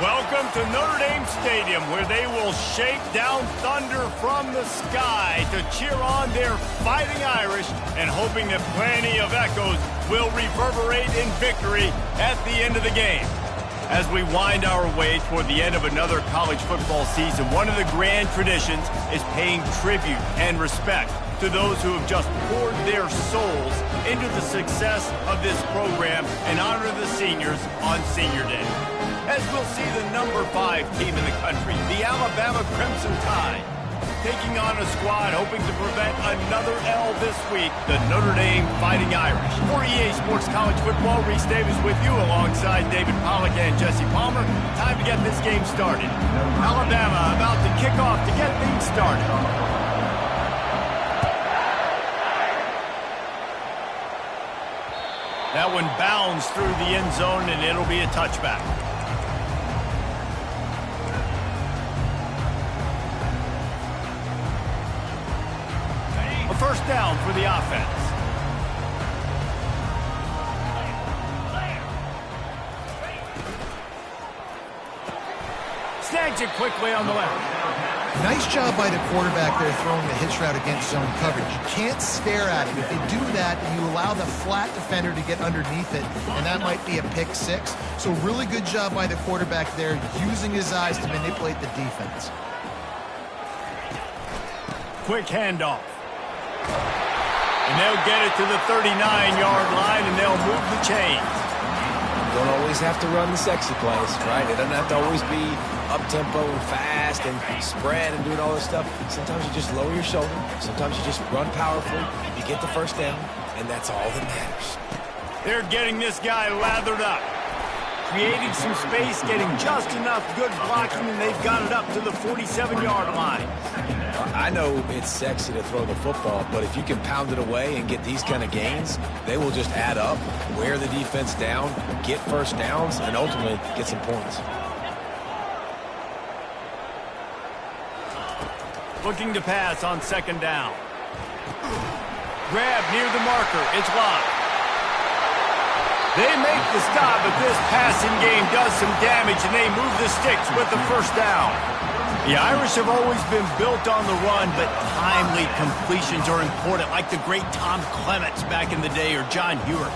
Welcome to Notre Dame Stadium, where they will shake down thunder from the sky to cheer on their Fighting Irish and hoping that plenty of echoes will reverberate in victory at the end of the game. As we wind our way toward the end of another college football season, one of the grand traditions is paying tribute and respect to those who have just poured their souls into the success of this program and honor the seniors on Senior Day. As we'll see the number 5 team in the country, the Alabama Crimson Tide, taking on a squad hoping to prevent another L this week, the Notre Dame Fighting Irish. For EA Sports College Football, Reese Davis with you alongside David Pollack and Jesse Palmer. Time to get this game started. Alabama about to kick off to get things started. That one bounds through the end zone, and it'll be a touchback. A first down for the offense. Snags it quickly on the left. Nice job by the quarterback there throwing the hitch route against zone coverage. You can't stare at him. If they do that, then you allow the flat defender to get underneath it, and that might be a pick 6. So really good job by the quarterback there, using his eyes to manipulate the defense. Quick handoff. And they'll get it to the 39-yard line, and they'll move the chains. Don't always have to run the sexy plays, right? It doesn't have to always be up-tempo and fast and spread and doing all this stuff. Sometimes you just lower your shoulder. Sometimes you just run powerfully. You get the first down, and that's all that matters. They're getting this guy lathered up. Creating some space, getting just enough good blocking, and they've got it up to the 47-yard line. I know it's sexy to throw the football, but if you can pound it away and get these kind of gains, they will just add up, wear the defense down, get first downs, and ultimately get some points. Looking to pass on second down. Grab near the marker. It's locked. They make the stop, but this passing game does some damage, and they move the sticks with the first down. The Irish have always been built on the run, but timely completions are important, like the great Tom Clements back in the day or John Hewart.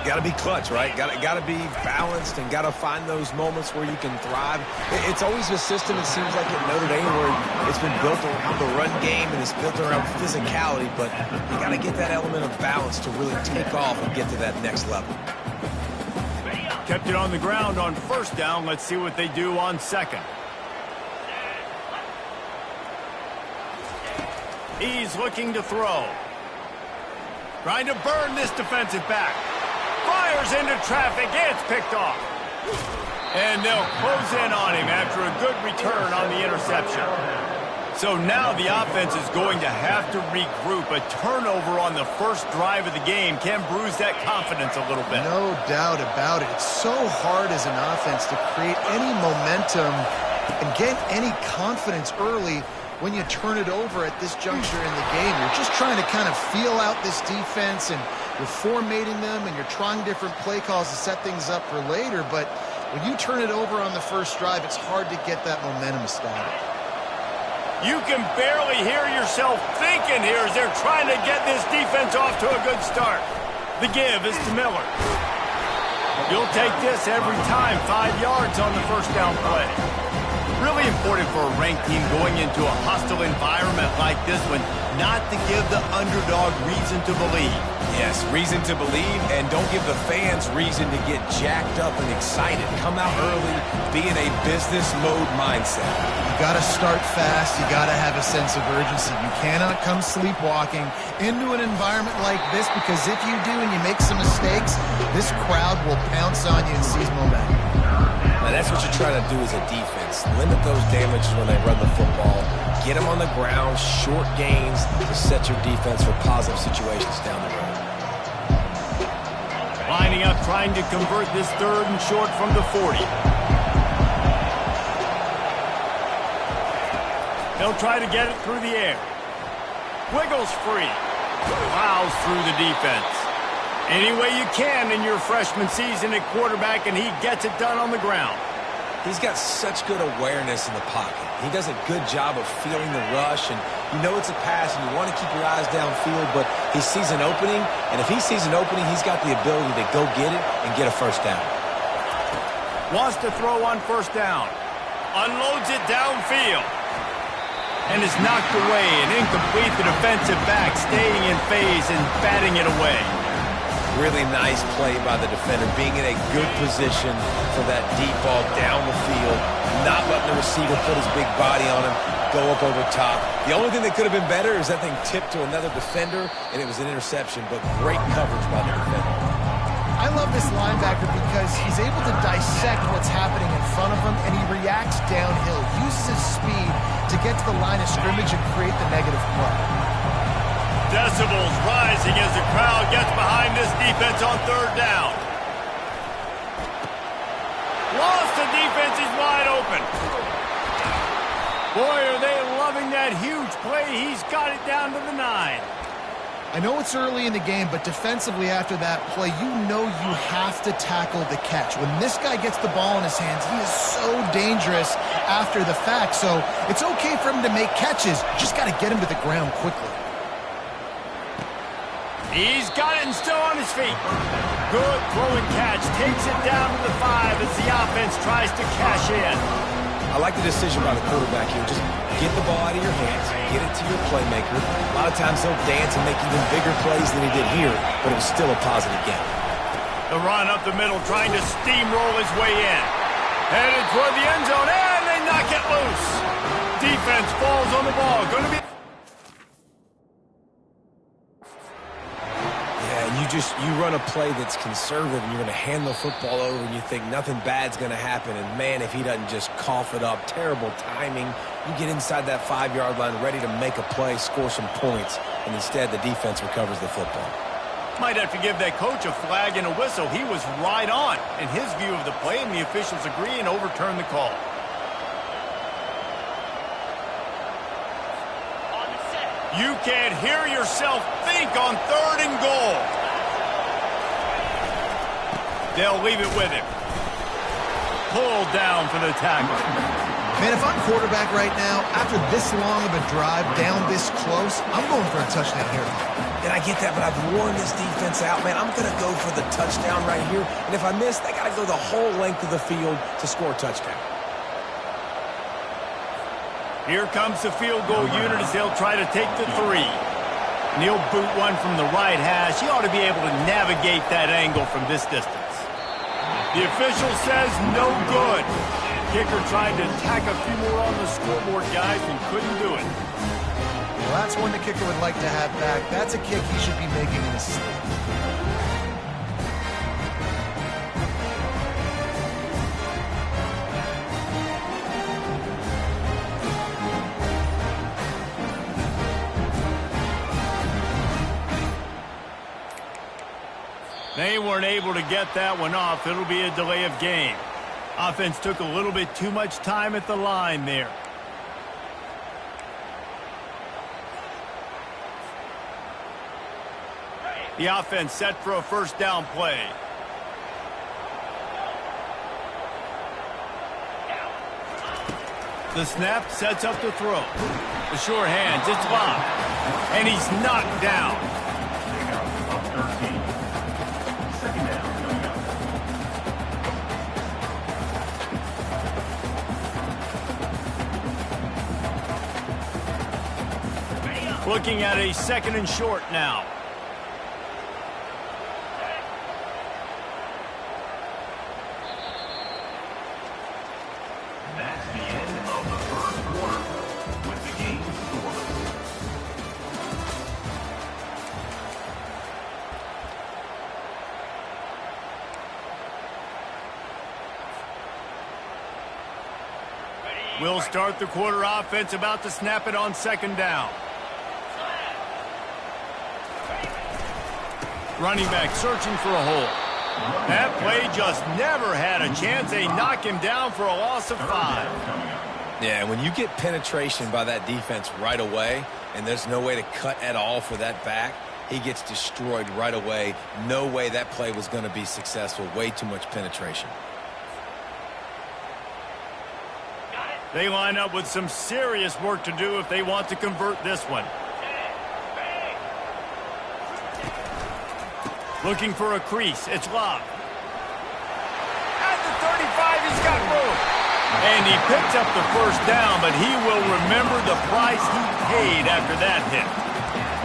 Got to be clutch, right? Got to be balanced and got to find those moments where you can thrive. It's always a system, it seems like, at Notre Dame where it's been built around the run game and it's built around physicality, but you got to get that element of balance to really take off and get to that next level. Kept it on the ground on first down. Let's see what they do on second. He's looking to throw. Trying to burn this defensive back. Fires into traffic. It's picked off. And they'll close in on him after a good return on the interception. So now the offense is going to have to regroup. A turnover on the first drive of the game can bruise that confidence a little bit. No doubt about it. It's so hard as an offense to create any momentum and get any confidence early when you turn it over at this juncture in the game. You're just trying to kind of feel out this defense, and you're formatting them, and you're trying different play calls to set things up for later. But when you turn it over on the first drive, it's hard to get that momentum established. You can barely hear yourself thinking here as they're trying to get this defense off to a good start. The give is to Miller. You'll take this every time. 5 yards on the first down play. Really important for a ranked team going into a hostile environment like this one not to give the underdog reason to believe. Yes, reason to believe, and don't give the fans reason to get jacked up and excited. Come out early, be in a business mode mindset. You got to start fast. You got to have a sense of urgency. You cannot come sleepwalking into an environment like this, because if you do and you make some mistakes, this crowd will pounce on you and seize momentum. Now that's what you're trying to do as a defense. Limit those damages when they run the football. Get them on the ground, short gains to set your defense for positive situations down the road. Lining up, trying to convert this third and short from the 40. They'll try to get it through the air. Wiggles free. Plows through the defense. Any way you can in your freshman season at quarterback, and he gets it done on the ground. He's got such good awareness in the pocket. He does a good job of feeling the rush, and you know it's a pass, and you want to keep your eyes downfield, but he sees an opening, and if he sees an opening, he's got the ability to go get it and get a first down. Wants to throw on first down. Unloads it downfield. And is knocked away and incomplete. The defensive back staying in phase and batting it away. Really nice play by the defender, being in a good position for that deep ball down the field, not letting the receiver put his big body on him, go up over top. The only thing that could have been better is that thing tipped to another defender, and it was an interception, but great coverage by the defender. I love this linebacker because he's able to dissect what's happening in front of him, and he reacts downhill, uses his speed to get to the line of scrimmage and create the negative play. Decibels rising as the crowd gets behind this defense on third down. Lost, the defense is wide open. Boy, are they loving that huge play. He's got it down to the 9. I know it's early in the game, but defensively after that play, you know you have to tackle the catch. When this guy gets the ball in his hands, he is so dangerous after the fact. So it's okay for him to make catches. Just got to get him to the ground quickly. He's got it and still on his feet. Good throwing catch. Takes it down to the 5 as the offense tries to cash in. I like the decision by the quarterback here. Just get the ball out of your hands, get it to your playmaker. A lot of times he'll dance and make even bigger plays than he did here, but it was still a positive game. The run up the middle, trying to steamroll his way in. Headed toward the end zone, and they knock it loose. Defense falls on the ball. Going to be... You run a play that's conservative, and you're going to hand the football over, and you think nothing bad's going to happen. And, man, if he doesn't just cough it up, terrible timing. You get inside that 5-yard line ready to make a play, score some points, and instead the defense recovers the football. Might have to give that coach a flag and a whistle. He was right on in his view of the play, and the officials agree and overturn the call. You can't hear yourself think on 3rd and goal. They'll leave it with him. Pulled down for the tackle. Man, if I'm quarterback right now, after this long of a drive down this close, I'm going for a touchdown here. And I get that, but I've worn this defense out, man. I'm going to go for the touchdown right here. And if I miss, they got to go the whole length of the field to score a touchdown. Here comes the field goal unit as they'll try to take the 3. And he'll boot one from the right hash. He ought to be able to navigate that angle from this distance. The official says no good. Kicker tried to tack a few more on the scoreboard, guys, and couldn't do it. Well, that's one the kicker would like to have back. That's a kick he should be making in his sleep. They weren't able to get that one off. It'll be a delay of game. Offense took a little bit too much time at the line there. The offense set for a first down play. The snap sets up the throw. The sure hands, it's locked. And he's knocked down. Looking at a 2nd and short now. That's the end of the first quarter with the game score. We'll start the quarter. Offense about to snap it on 2nd down. Running back searching for a hole. That play just never had a chance. They knock him down for a loss of 5. Yeah, when you get penetration by that defense right away, and there's no way to cut at all for that back, he gets destroyed right away. No way that play was going to be successful. Way too much penetration. They line up with some serious work to do if they want to convert this one. Looking for a crease. It's Love. At the 35, he's got room. And he picks up the first down, but he will remember the price he paid after that hit.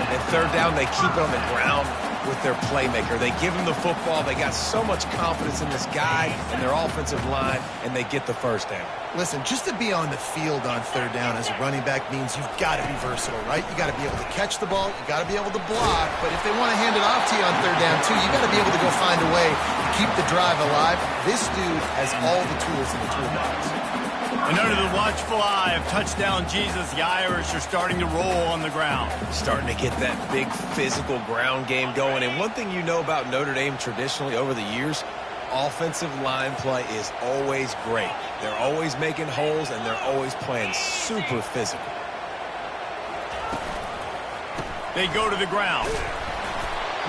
And third down, they keep it on the ground with their playmaker. They give him the football. They got so much confidence in this guy and their offensive line, and they get the first down. Listen, just to be on the field on third down as a running back means you've got to be versatile, right? You got to be able to catch the ball. You got to be able to block. But if they want to hand it off to you on third down, too, you got to be able to go find a way to keep the drive alive. This dude has all the tools in the toolbox. And under the watchful eye of Touchdown Jesus, the Irish are starting to roll on the ground. Starting to get that big physical ground game going. And one thing you know about Notre Dame traditionally over the years, offensive line play is always great. They're always making holes, and they're always playing super physical. They go to the ground.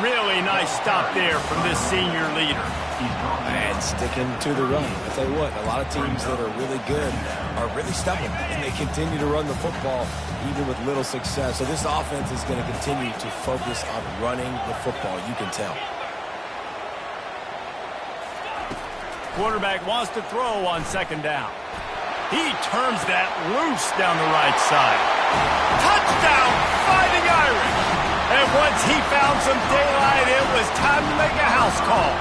Really nice stop there from this senior leader. And sticking to the run. I tell you what, a lot of teams that are really good are really stubborn, and they continue to run the football even with little success. So this offense is going to continue to focus on running the football. You can tell. Quarterback wants to throw on second down. He turns that loose down the right side. Touchdown, Fighting Irish! And once he found some daylight, it was time to make a house call.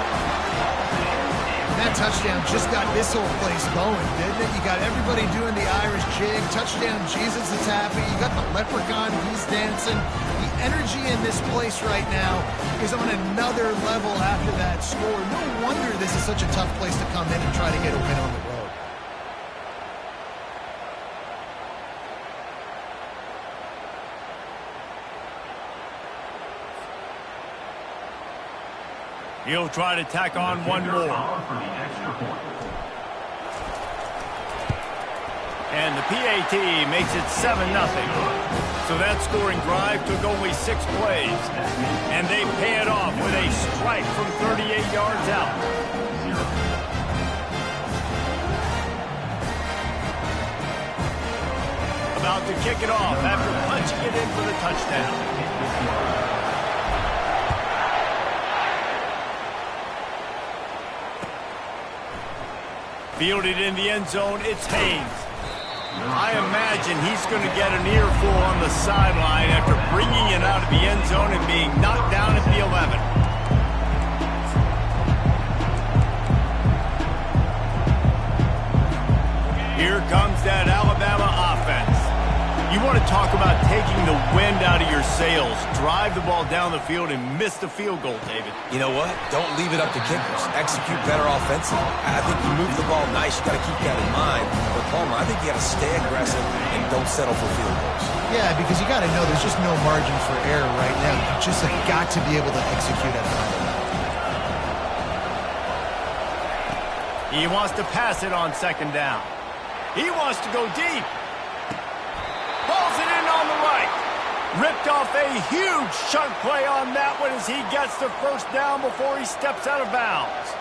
That touchdown just got this whole place going, didn't it? You got everybody doing the Irish jig. Touchdown Jesus is happy. You got the leprechaun, he's dancing. The energy in this place right now is on another level after that score. No wonder this is such a tough place to come in and try to get a win on the road. He'll try to tack on one more. And the PAT makes it 7-0. So that scoring drive took only 6 plays. And they pay it off with a strike from 38 yards out. About to kick it off after punching it in for the touchdown. Fielded in the end zone, it's Haynes. I imagine he's going to get an earful on the sideline after bringing it out of the end zone and being knocked down at the 11. Here comes that Alabama offense. You want to talk about taking the wind out of your sails. Drive the ball down the field and miss the field goal, David. You know what? Don't leave it up to kickers. Execute better offensively. I think you move the ball nice. You got to keep that in mind. But, Palmer, I think you got to stay aggressive and don't settle for field goals. Yeah, because you got to know there's just no margin for error right now. You just have got to be able to execute at a high level. He wants to pass it on second down. He wants to go deep. Pulls it in on the right. Ripped off a huge chunk play on that one as he gets the first down before he steps out of bounds.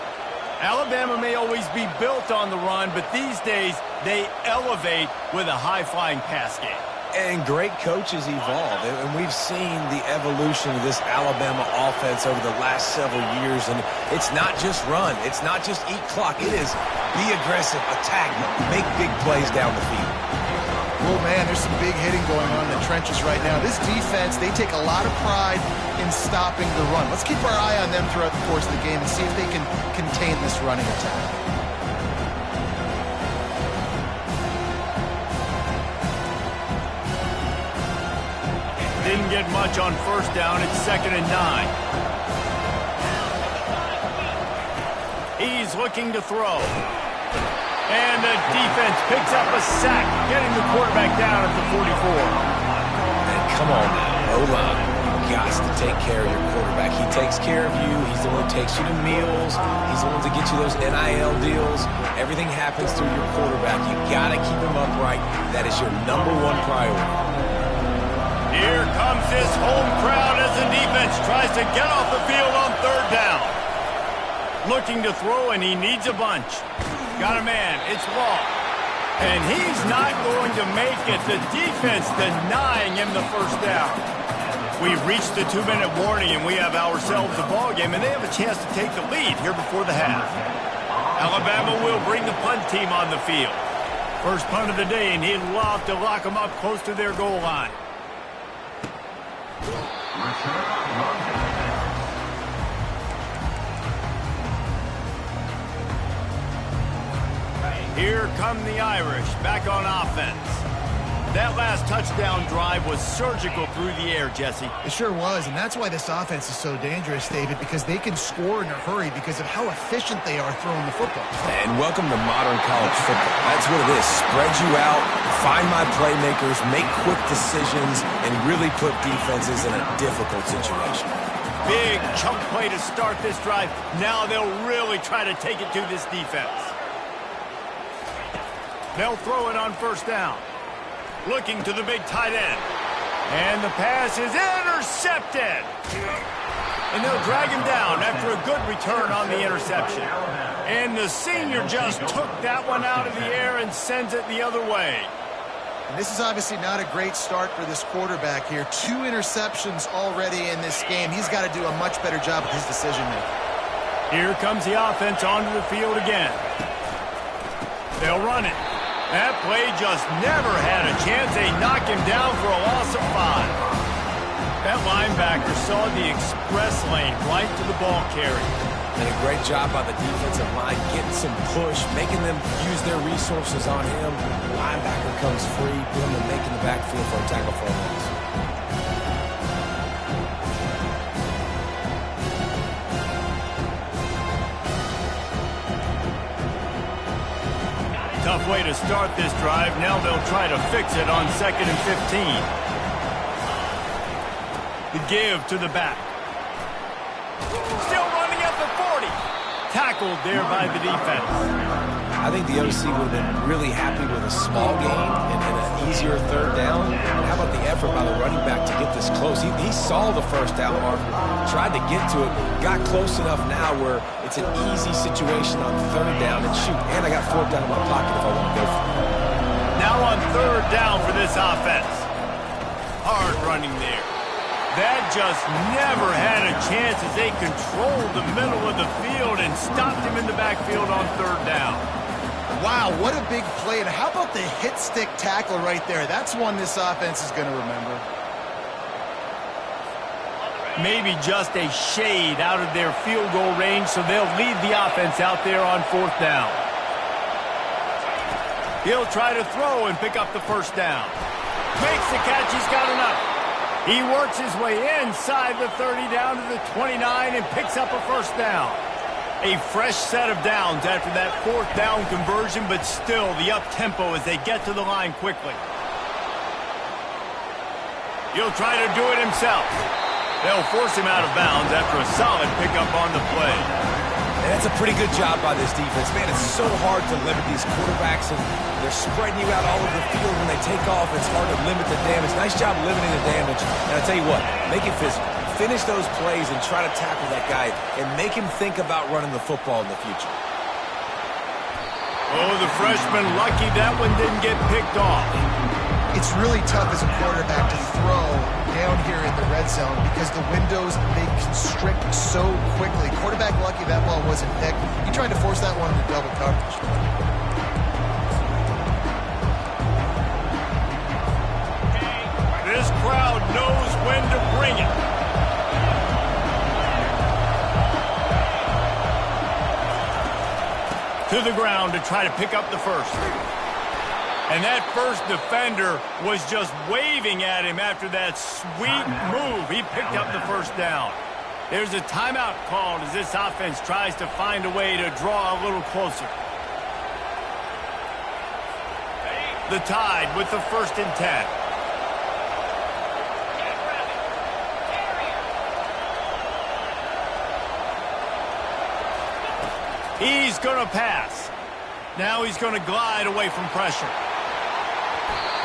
Alabama may always be built on the run, but these days they elevate with a high-flying pass game. And great coaches evolve, and we've seen the evolution of this Alabama offense over the last several years, and it's not just run. It's not just eat clock. It is be aggressive, attack, make big plays down the field. Oh, man, there's some big hitting going on in the trenches right now. This defense, they take a lot of pride in stopping the run. Let's keep our eye on them throughout the course of the game and see if they can contain this running attack. Didn't get much on first down. It's 2nd and 9. He's looking to throw. And the defense picks up a sack, getting the quarterback down at the 44. And come on now, O-line, you got to take care of your quarterback. He takes care of you. He's the one who takes you to meals. He's the one to get you those NIL deals. Everything happens through your quarterback. You got to keep him upright. That is your #1 priority. Here comes this home crowd as the defense tries to get off the field on third down. Looking to throw, and he needs a bunch. Got a man. It's Law. And he's not going to make it. The defense denying him the first down. We've reached the 2-minute warning, and we have ourselves a ball game, and they have a chance to take the lead here before the half. Alabama will bring the punt team on the field. First punt of the day, and he'd love to lock them up close to their goal line. Here come the Irish, back on offense. That last touchdown drive was surgical through the air, Jesse. It sure was, and that's why this offense is so dangerous, David, because they can score in a hurry because of how efficient they are throwing the football. And welcome to modern college football. That's what it is. Spread you out, find my playmakers, make quick decisions, and really put defenses in a difficult situation. Big chunk play to start this drive. Now they'll really try to take it to this defense. They'll throw it on first down. Looking to the big tight end. And the pass is intercepted. And they'll drag him down after a good return on the interception. And the senior just took that one out of the air and sends it the other way. And this is obviously not a great start for this quarterback here. 2 interceptions already in this game. He's got to do a much better job with his decision-making. Here comes the offense onto the field again. They'll run it. That play just never had a chance. They knock him down for a loss of 5. That linebacker saw the express lane right to the ball carrier. And a great job by the defensive line, getting some push, making them use their resources on him. The linebacker comes free, put him in making the backfield for a tackle for a loss. Tough way to start this drive. Now they'll try to fix it on 2nd and 15. The give to the back. Still running at the 40. Tackled there by the defense. I think the OC would have been really happy with a small gain and an easier 3rd down. And how about the effort by the running back to get this close? He saw the first down mark, tried to get to it, got close enough now where it's an easy situation on 3rd down. And shoot, and I got 4th down in my pocket if I want to go for it. Now on 3rd down for this offense. Hard running there. That just never had a chance as they controlled the middle of the field and stopped him in the backfield on 3rd down. Wow, what a big play. And how about the hit stick tackle right there? That's one this offense is going to remember. Maybe just a shade out of their field goal range, so they'll lead the offense out there on 4th down. He'll try to throw and pick up the first down. Makes the catch. He's got enough. He works his way inside the 30 down to the 29 and picks up a first down. A fresh set of downs after that 4th down conversion, but still the up-tempo as they get to the line quickly. He'll try to do it himself. They'll force him out of bounds after a solid pickup on the play. And that's a pretty good job by this defense. Man, it's so hard to limit these quarterbacks, and they're spreading you out all over the field. When they take off, it's hard to limit the damage. Nice job limiting the damage. And I'll tell you what, make it physical. Finish those plays and try to tackle that guy and make him think about running the football in the future. Oh, the freshman lucky that one didn't get picked off. It's really tough as a quarterback to throw down here in the red zone because the windows, they constrict so quickly. Quarterback lucky that ball wasn't picked. He tried to force that one into double coverage. This crowd knows when to bring it. To the ground to try to pick up the first. And that first defender was just waving at him after that sweet move. He picked up the first down. There's a timeout called as this offense tries to find a way to draw a little closer. The Tide with the 1st and 10. He's going to pass. Now he's going to glide away from pressure.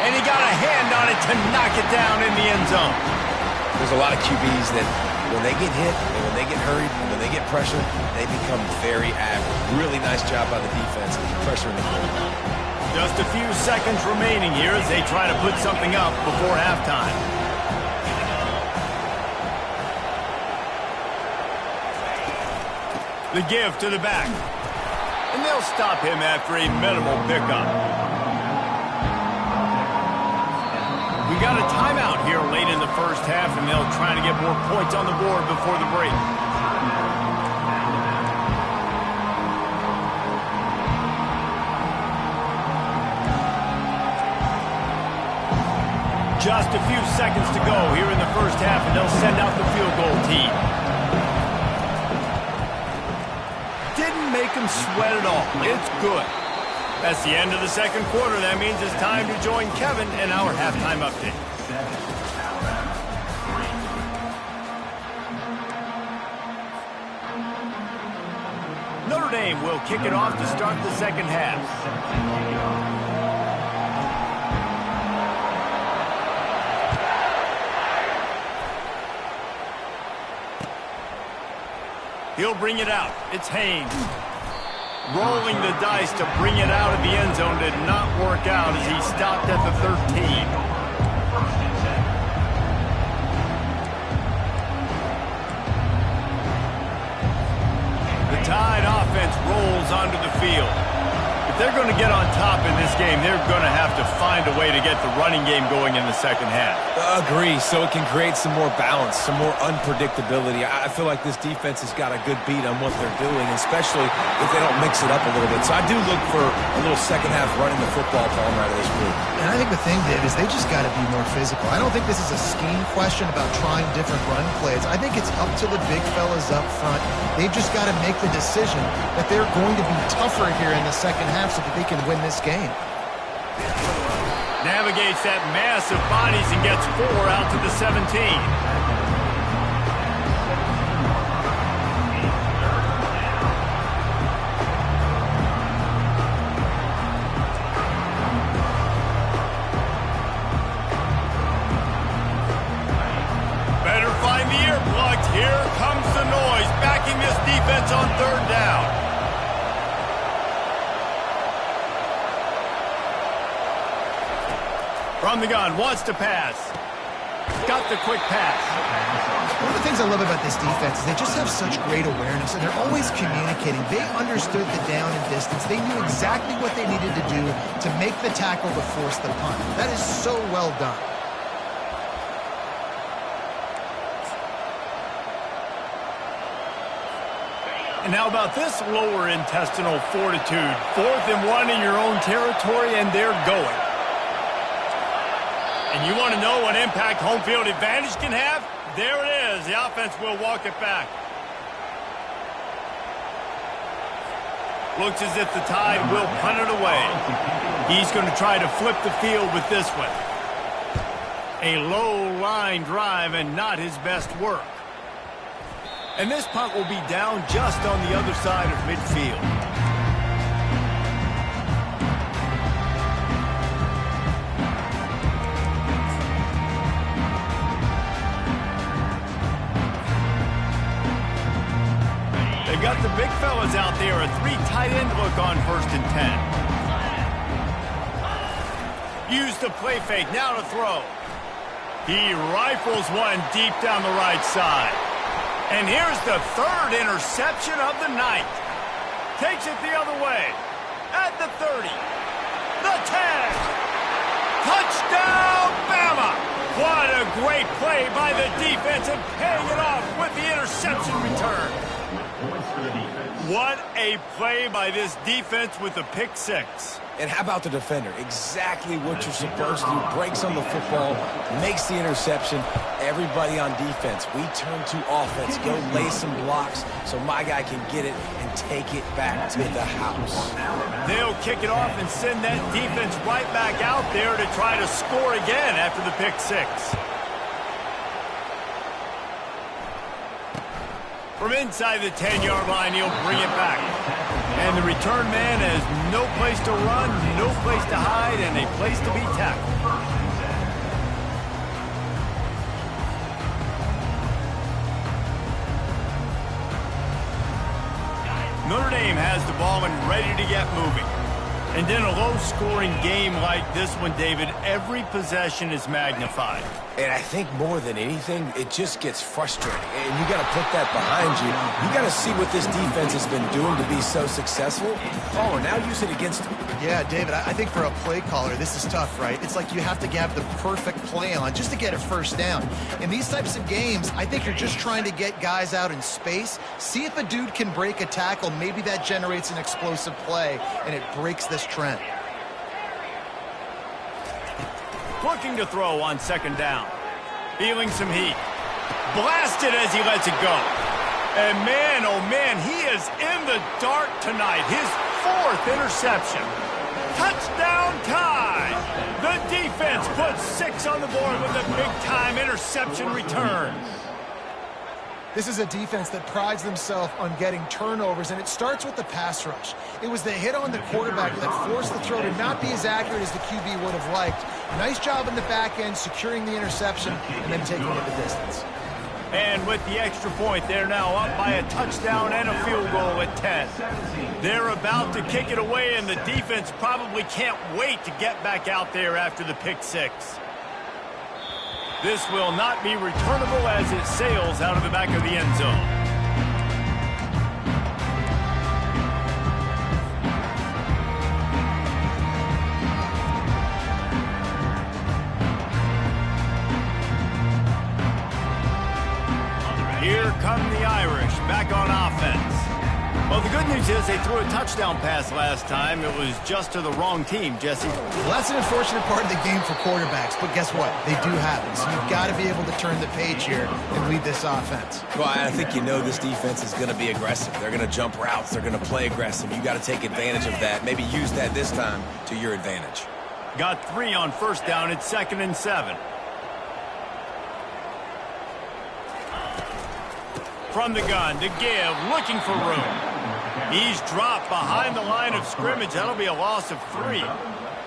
And he got a hand on it to knock it down in the end zone. There's a lot of QBs that when they get hit and when they get hurried and when they get pressured, they become very average. Really nice job by the defense pressuring the quarterback. Just a few seconds remaining here as they try to put something up before halftime. The give to the back. And they'll stop him after a minimal pickup. We got a timeout here late in the first half, and they'll try to get more points on the board before the break. Just a few seconds to go here in the first half, and they'll send out the field goal team. Didn't make them sweat at all. It's good. That's the end of the second quarter. That means it's time to join Kevin in our halftime update. Notre Dame will kick it off to start the second half. He'll bring it out. It's Haynes. Rolling the dice to bring it out of the end zone did not work out as he stopped at the 13. The Tide offense rolls onto the field. If they're going to get on top in this game, they're going to have to find a way to get the running game going in the second half. Agree, so it can create some more balance, some more unpredictability. I feel like this defense has got a good beat on what they're doing, especially if they don't mix it up a little bit. So I do look for a little second half running the football Palmer out of this group. And I think the thing, Dave, is they just got to be more physical. I don't think this is a scheme question about trying different run plays. I think it's up to the big fellas up front. They've just got to make the decision that they're going to be tougher here in the second half so that they can win this game. Navigates that mass of bodies and gets 4 out to the 17. Better find the earplugs. Here comes the noise, backing this defense on third down. From the gun, wants to pass. Got the quick pass. One of the things I love about this defense is they just have such great awareness, and they're always communicating. They understood the down and distance. They knew exactly what they needed to do to make the tackle to force the punt. That is so well done. And how about this lower intestinal fortitude? 4th and 1 in your own territory, and they're going. And you want to know what impact home field advantage can have? There it is. The offense will walk it back. Looks as if the Tide will punt it away. He's going to try to flip the field with this one. A low line drive and not his best work. And this punt will be down just on the other side of midfield. Got the big fellas out there, a 3 tight end look on 1st and 10. Use the play fake, now to throw. He rifles one deep down the right side. And here's the 3rd interception of the night. Takes it the other way. At the 30. The 10. Touchdown, Bama! What a great play by the defense and paying it off with the interception return. What a play by this defense with the pick 6. And how about the defender? Exactly what you're supposed to do. Breaks on the football, makes the interception. Everybody on defense, we turn to offense. Go lay some blocks so my guy can get it and take it back to the house. They'll kick it off and send that defense right back out there to try to score again after the pick 6. From inside the 10-yard line, he'll bring it back. And the return man has no place to run, no place to hide, and a place to be tackled. Notre Dame has the ball and ready to get moving. And in a low-scoring game like this one, David, every possession is magnified. And I think more than anything, it just gets frustrating. And you got to put that behind you. You got to see what this defense has been doing to be so successful. Oh, and now use it against them. Yeah, David, I think for a play caller, this is tough, right? It's like you have to have the perfect play on just to get a first down. In these types of games, I think you're just trying to get guys out in space, see if a dude can break a tackle. Maybe that generates an explosive play, and it breaks this trend. Looking to throw on second down. Feeling some heat. Blasted as he lets it go. And man, oh man, he is in the dark tonight. His 4th interception. Touchdown tie. The defense puts 6 on the board with a big-time interception return. This is a defense that prides themselves on getting turnovers, and it starts with the pass rush. It was the hit on the quarterback that forced the throw to not be as accurate as the QB would have liked. Nice job in the back end, securing the interception, and then taking it the distance. And with the extra point, they're now up by a touchdown and a field goal at 10. They're about to kick it away, and the defense probably can't wait to get back out there after the pick 6. This will not be returnable as it sails out of the back of the end zone. Here come the Irish back on offense. Well, the good news is they threw a touchdown pass last time. It was just to the wrong team, Jesse. Well, that's an unfortunate part of the game for quarterbacks, but guess what? They do happen. So you've got to be able to turn the page here and lead this offense. Well, I think you know this defense is going to be aggressive. They're going to jump routes. They're going to play aggressive. You got to take advantage of that. Maybe use that this time to your advantage. Got 3 on first down. It's 2nd and 7. From the gun to give, looking for room. He's dropped behind the line of scrimmage. That'll be a loss of 3.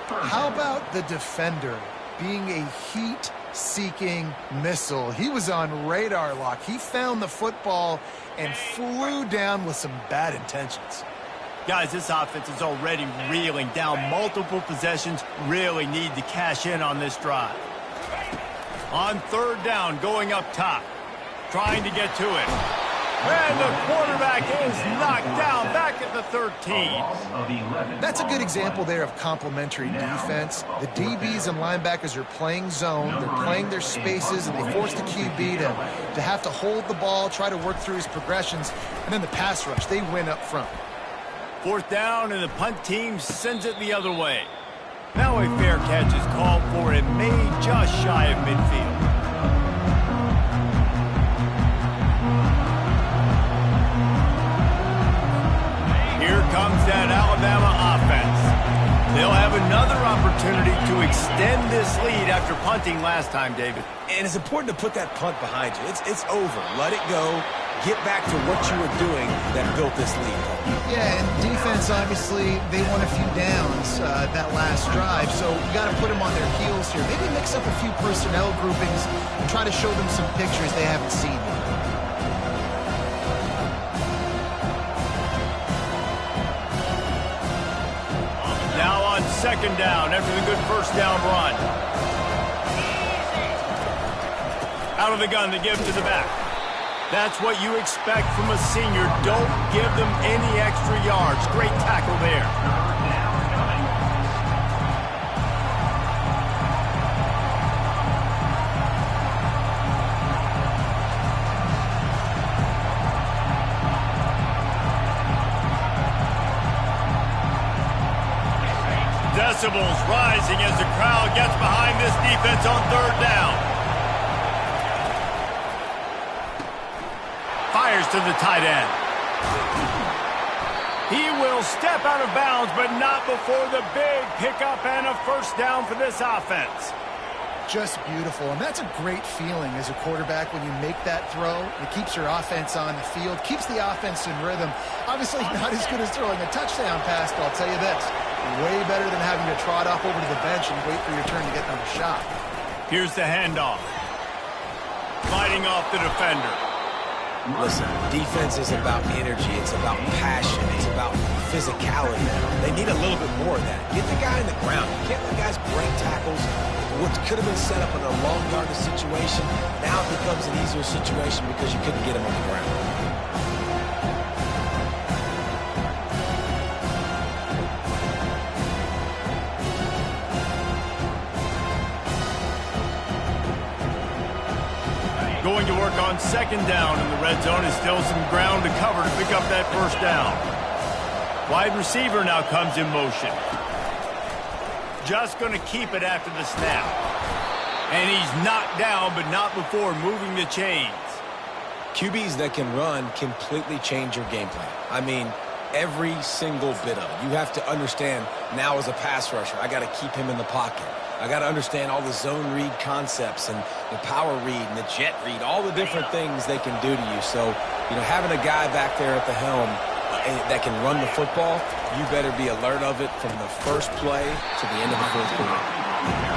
How about the defender being a heat-seeking missile? He was on radar lock. He found the football and flew down with some bad intentions. Guys, this offense is already reeling down. Multiple possessions, really need to cash in on this drive. On 3rd down, going up top. Trying to get to it. And the quarterback is knocked down back at the 13. That's a good example there of complementary defense. The DBs and linebackers are playing zone. They're playing their spaces, and they force the QB to have to hold the ball, try to work through his progressions. And then the pass rush, they win up front. 4th down, and the punt team sends it the other way. Now a fair catch is called for and made just shy of midfield. Here comes that Alabama offense. They'll have another opportunity to extend this lead after punting last time, David. And it's important to put that punt behind you. It's over. Let it go. Get back to what you were doing that built this lead. Yeah, and defense, obviously, they won a few downs that last drive, so you got to put them on their heels here. Maybe mix up a few personnel groupings and try to show them some pictures they haven't seen. Now on 2nd down after the good first down run. Out of the gun to give to the back. That's what you expect from a senior. Don't give them any extra yards. Great tackle there. Decibels rising as the crowd gets behind this defense on 3rd down. Fires to the tight end. He will step out of bounds, but not before the big pickup and a first down for this offense. Just beautiful, and that's a great feeling as a quarterback when you make that throw. It keeps your offense on the field, keeps the offense in rhythm. Obviously not as good as throwing a touchdown pass, but I'll tell you this, way better than having to trot off over to the bench and wait for your turn to get another shot. Here's the handoff. Fighting off the defender. Listen, defense is about energy. It's about passion. It's about physicality. They need a little bit more of that. Get the guy in the ground. You can't let guys break tackles. What could have been set up in a long yardage situation, now it becomes an easier situation because you couldn't get him on the ground. Going to work on second down in the red zone. Is still some ground to cover to pick up that first down. Wide receiver now comes in motion. Just going to keep it after the snap. And he's knocked down, but not before moving the chains. QBs that can run completely change your game plan. I mean, every single bit of it. You have to understand now as a pass rusher, I got to keep him in the pocket. I got to understand all the zone read concepts and the power read and the jet read, all the different things they can do to you. So, you know, having a guy back there at the helm that can run the football, you better be alert of it from the first play to the end of the fourth quarter.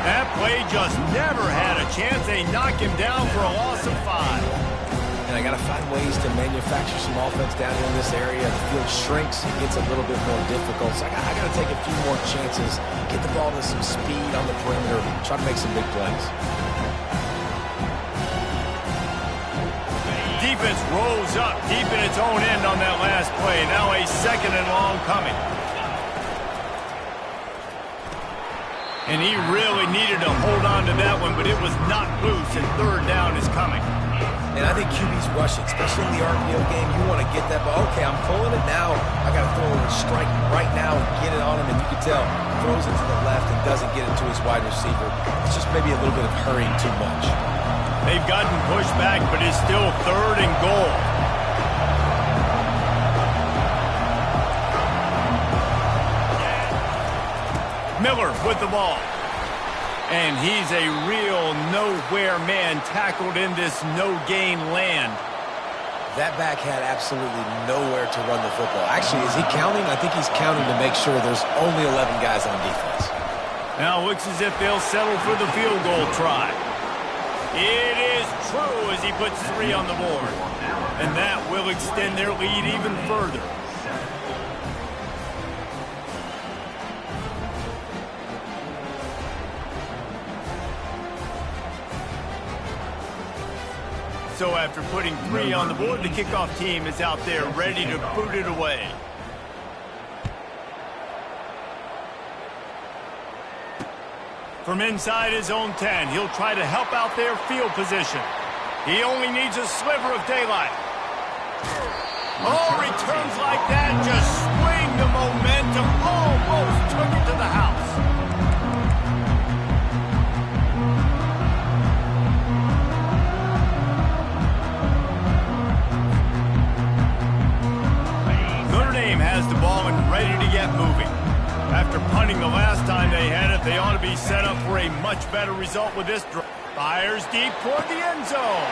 That play just never had a chance. They knock him down for a loss of 5. And I got to find ways to manufacture some offense down here in this area. The field shrinks. It gets a little bit more difficult. So I got to take a few more chances, get the ball to some speed on the perimeter, try to make some big plays. Defense rolls up deep in its own end on that last play. Now a second and long coming. And he really needed to hold on to that one, but it was not loose, and third down is coming. And I think QB's rush it, especially in the RPO game. You want to get that ball. Okay, I'm pulling it now. I got to throw a strike right now and get it on him. And you can tell, throws it to the left and doesn't get it to his wide receiver. It's just maybe a little bit of hurrying too much. They've gotten pushed back, but it's still third and goal. Miller with the ball. And he's a real nowhere man tackled in this no-gain land. That back had absolutely nowhere to run the football. Actually, is he counting? I think he's counting to make sure there's only 11 guys on defense. Now it looks as if they'll settle for the field goal try. It is true as he puts 3 on the board. And that will extend their lead even further. So after putting 3 on the board, the kickoff team is out there ready to boot it away. From inside his own 10, he'll try to help out their field position. He only needs a sliver of daylight. Oh, returns like that just swing the momentum. Almost took it to the house. Has the ball and ready to get moving. After punting the last time they had it, they ought to be set up for a much better result with this drive. Fires deep toward the end zone.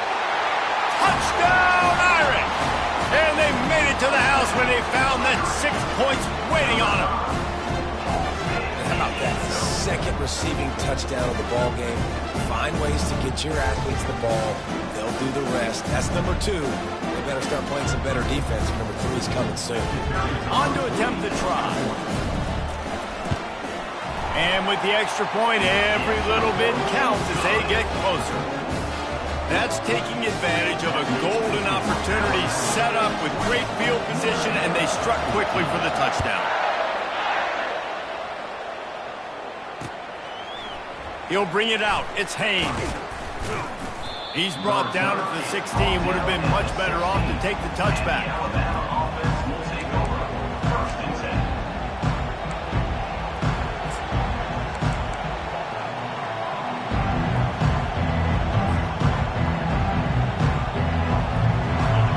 Touchdown, Irish! And they made it to the house when they found that 6 points waiting on them. How about that second receiving touchdown of the ball game? Find ways to get your athletes the ball. They'll do the rest. That's number 2. Better start playing some better defense. Number 3 is coming soon. On to attempt the try. And with the extra point, every little bit counts as they get closer. That's taking advantage of a golden opportunity set up with great field position, and they struck quickly for the touchdown. He'll bring it out. It's Haynes. He's brought down at the 16. Would have been much better off to take the touchback.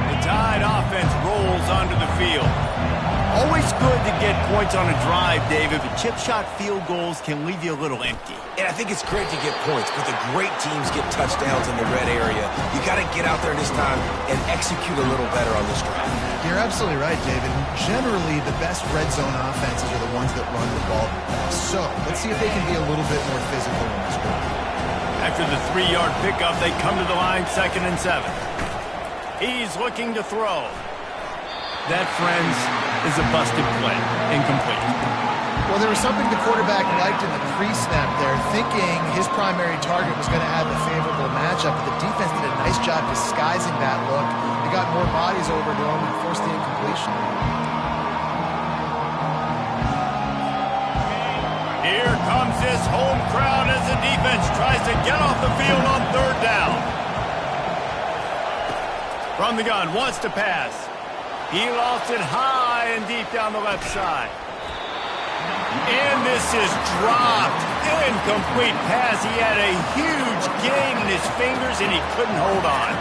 The Tide offense rolls onto the field. Always good to get points on a drive, David, but chip shot field goals can leave you a little empty. And I think it's great to get points, but the great teams get touchdowns in the red area. You got to get out there this time and execute a little better on this drive. You're absolutely right, David. Generally, the best red zone offenses are the ones that run the ball best. So let's see if they can be a little bit more physical in this one. After the 3-yard pickup, they come to the line, 2nd and 7. He's looking to throw. That, friends, is a busted play, incomplete. Well, there was something the quarterback liked in the pre-snap there, thinking his primary target was going to have a favorable matchup, but the defense did a nice job disguising that look. They got more bodies over to him and forced the incompletion. Here comes this home crowd as the defense tries to get off the field on third down. From the gun, wants to pass. He lost it high and deep down the left side. And this is dropped. Incomplete pass. He had a huge gain in his fingers, and he couldn't hold on.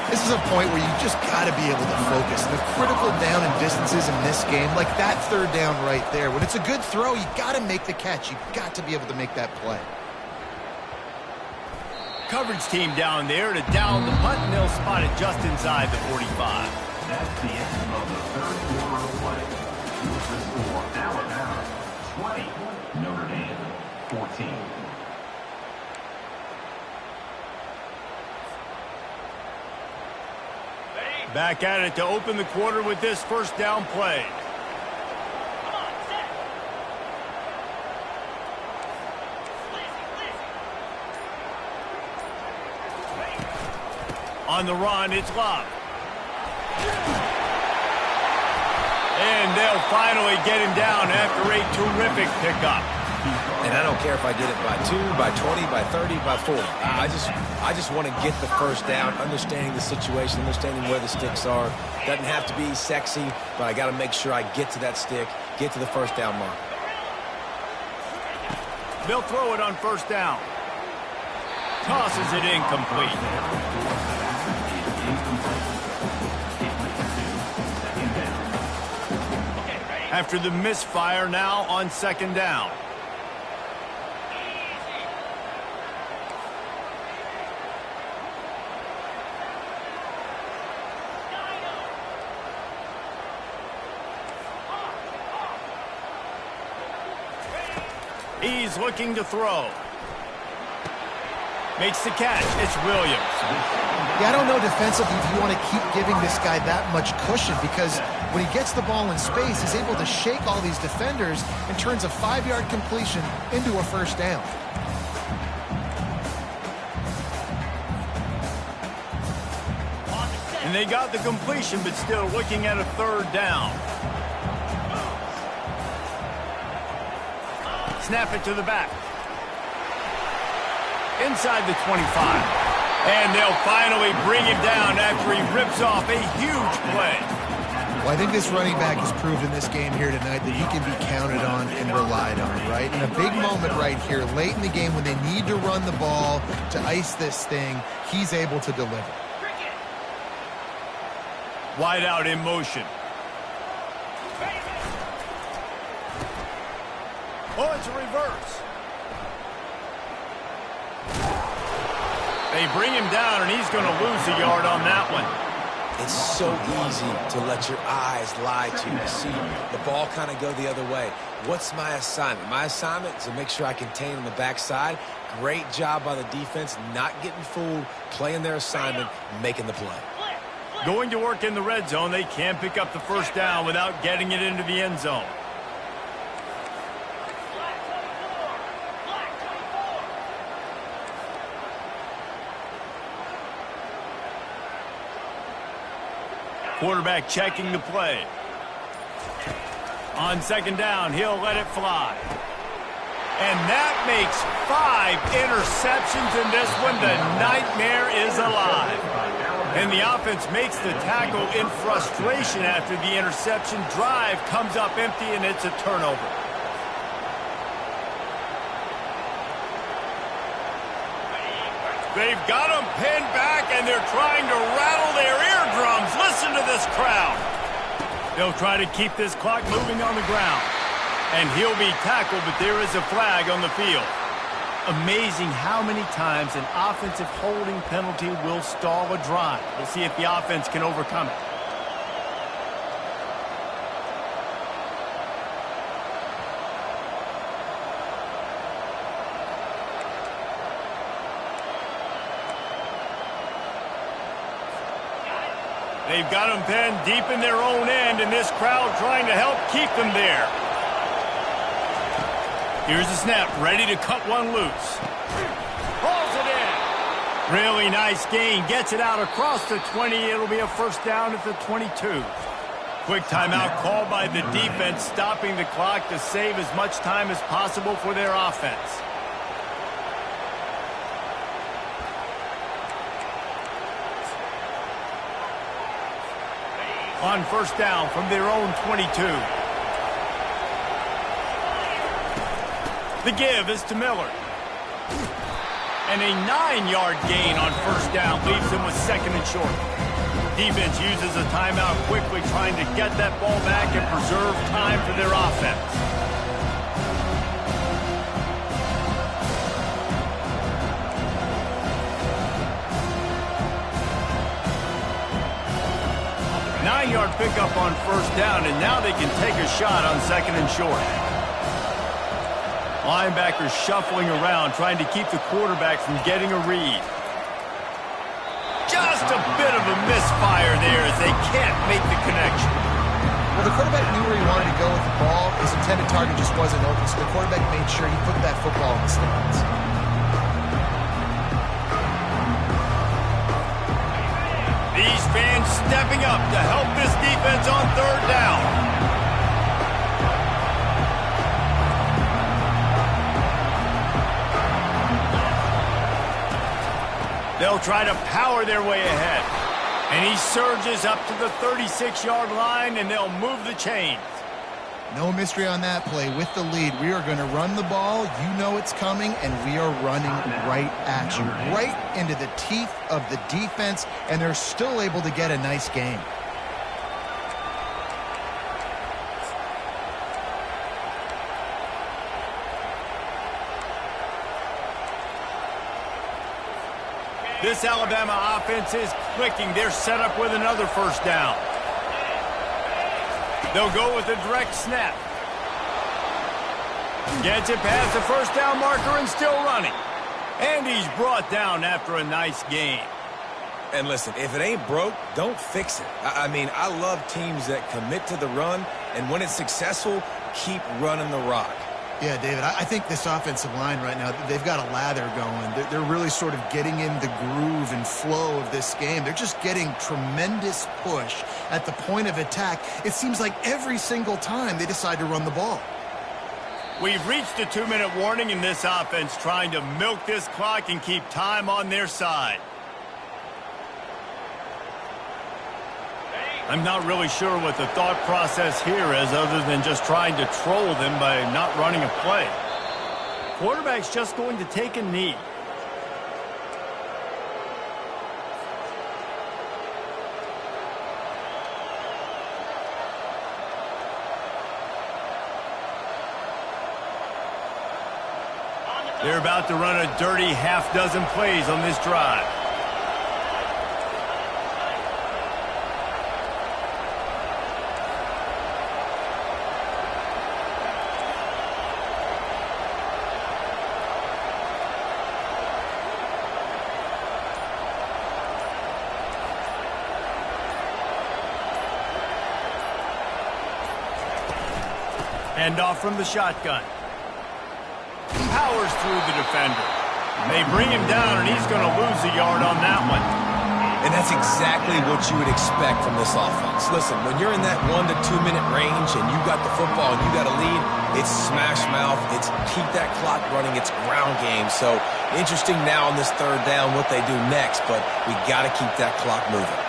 This is a point where you just got to be able to focus. The critical down and distances in this game, like that third down right there. When it's a good throw, you got to make the catch. You got to be able to make that play. Coverage team down there to down the punt, and they'll spot it just inside the 45. That's the end of the third quarter of play. Here's the score, Alabama 20, Notre Dame 14. Back at it to open the quarter with this first down play. On the run, it's Love. And they'll finally get him down after a terrific pickup. And I don't care if I get it by 2, by 20, by 30, by 40. I just want to get the first down, understanding the situation, understanding where the sticks are. Doesn't have to be sexy, but I got to make sure I get to that stick, get to the first down mark. They'll throw it on first down. Tosses it incomplete. After the misfire, now on second down. He's looking to throw. Makes the catch. It's Williams. Yeah, I don't know defensively if you want to keep giving this guy that much cushion, because when he gets the ball in space, he's able to shake all these defenders and turns a 5-yard completion into a first down. And they got the completion, but still looking at a third down. Snap it to the back. Inside the 25. And they'll finally bring him down after he rips off a huge play. Well, I think this running back has proved in this game here tonight that he can be counted on and relied on, right? In a big moment right here, late in the game when they need to run the ball to ice this thing, he's able to deliver. Wide out in motion. Oh, it's a reverse. They bring him down, and he's going to lose a yard on that one. It's so easy to let your eyes lie to you. See the ball kind of go the other way. What's my assignment? My assignment is to make sure I contain on the backside. Great job by the defense, not getting fooled, playing their assignment, making the play. Going to work in the red zone, they can't pick up the first down without getting it into the end zone. Quarterback checking the play. On second down, he'll let it fly. And that makes 5 interceptions in this one. The nightmare is alive. And the offense makes the tackle in frustration after the interception. Drive comes up empty, and it's a turnover. They've got him pinned back, and they're trying to rattle their eardrums. Listen to this crowd. They'll try to keep this clock moving on the ground. And he'll be tackled, but there is a flag on the field. Amazing how many times an offensive holding penalty will stall a drive. We'll see if the offense can overcome it. They've got them pinned deep in their own end, and this crowd trying to help keep them there. Here's the snap, ready to cut one loose. Pulls it in. Really nice gain. Gets it out across the 20. It'll be a first down at the 22. Quick timeout called by the defense, stopping the clock to save as much time as possible for their offense. On first down from their own 22. The give is to Miller. And a 9-yard gain on first down leaves him with second and short. Defense uses a timeout quickly, trying to get that ball back and preserve time for their offense. Nine-yard pickup on first down, and now they can take a shot on second and short. Linebackers shuffling around, trying to keep the quarterback from getting a read. Just a bit of a misfire there as they can't make the connection. Well, the quarterback knew where he wanted to go with the ball. His intended target just wasn't open, so the quarterback made sure he put that football in the stands. These fans stepping up to help this defense on third down. They'll try to power their way ahead. And he surges up to the 36-yard line, and they'll move the chains. No mystery on that play. With the lead, we are going to run the ball. You know it's coming, and we are running right at you, right into the teeth of the defense, and they're still able to get a nice game. This Alabama offense is clicking. They're set up with another first down. They'll go with a direct snap. Gets it past the first down marker and still running. And he's brought down after a nice gain. And listen, if it ain't broke, don't fix it. I mean, I love teams that commit to the run, and when it's successful, keep running the rock. Yeah, David, I think this offensive line right now, they've got a lather going. They're really sort of getting in the groove and flow of this game. They're just getting tremendous push at the point of attack. It seems like every single time they decide to run the ball. We've reached a 2-minute warning in this offense, trying to milk this clock and keep time on their side. I'm not really sure what the thought process here is other than just trying to troll them by not running a play. Quarterback's just going to take a knee. They're about to run a dirty half-dozen plays on this drive. Hand off from the shotgun. Powers through the defender. They bring him down, and he's going to lose a yard on that one. And that's exactly what you would expect from this offense. Listen, when you're in that 1 to 2 minute range and you got the football and you got a lead, it's smash mouth, it's keep that clock running, it's ground game. So interesting now on this third down what they do next, but we got to keep that clock moving.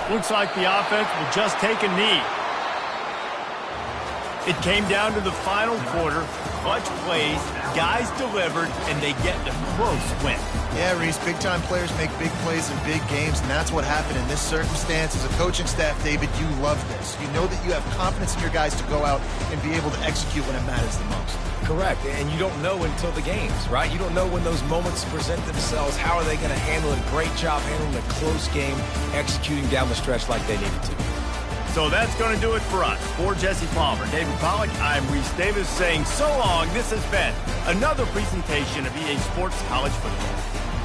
Looks like the offense will just take a knee. It came down to the final quarter. Clutch plays, guys delivered, and they get the close win. Yeah, Reese, big-time players make big plays in big games, and that's what happened in this circumstance. As a coaching staff, David, you love this. You know that you have confidence in your guys to go out and be able to execute when it matters the most. Correct, and you don't know until the games, right? You don't know when those moments present themselves. How are they going to handle it? Great job handling a close game, executing down the stretch like they needed to. So that's going to do it for us. For Jesse Palmer, David Pollack, I'm Reese Davis saying so long. This has been another presentation of EA Sports College Football.